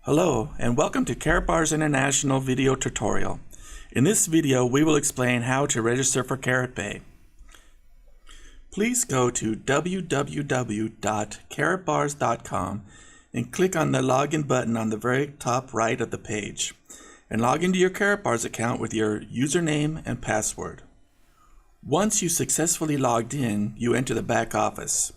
Hello and welcome to Karatbars International video tutorial. In this video we will explain how to register for Karatpay. Please go to www.karatbars.com and click on the login button on the very top right of the page and log into your Karatbars account with your username and password. Once you successfully logged in, you enter the back office.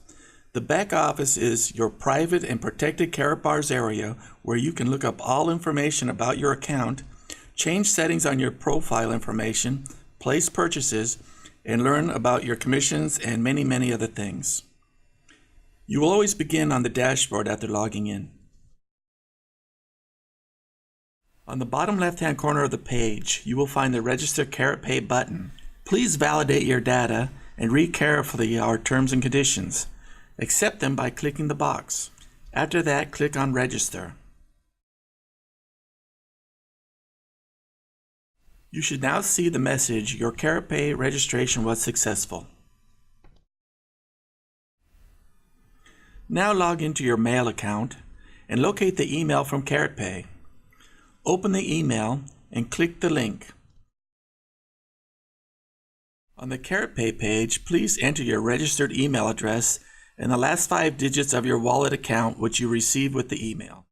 The back office is your private and protected Karatbars area where you can look up all information about your account, change settings on your profile information, place purchases, and learn about your commissions and many other things. You will always begin on the dashboard after logging in. On the bottom left-hand corner of the page, you will find the Register Karatpay button. Please validate your data and read carefully our terms and conditions. Accept them by clicking the box. After that, click on Register. You should now see the message, your Karatpay registration was successful. Now log into your mail account and locate the email from Karatpay. Open the email and click the link. On the Karatpay page, please enter your registered email address and the last 5 digits of your wallet account which you received with the email.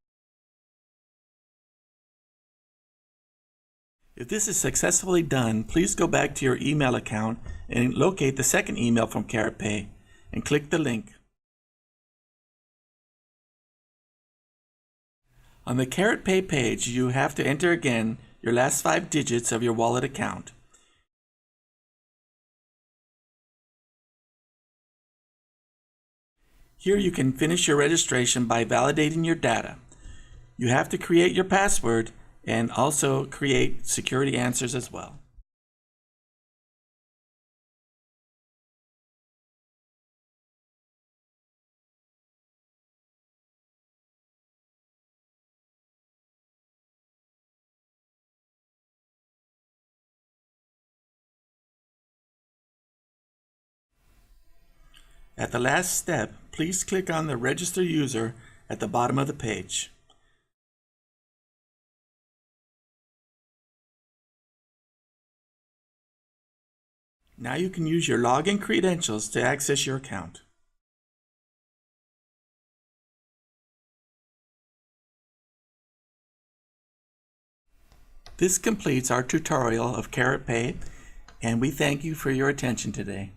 If this is successfully done, please go back to your email account and locate the second email from Karatpay and click the link. On the Karatpay page, you have to enter again your last 5 digits of your wallet account. Here you can finish your registration by validating your data. You have to create your password and also create security answers as well. At the last step, please click on the Register User at the bottom of the page. Now you can use your login credentials to access your account. This completes our tutorial of Karatpay, and we thank you for your attention today.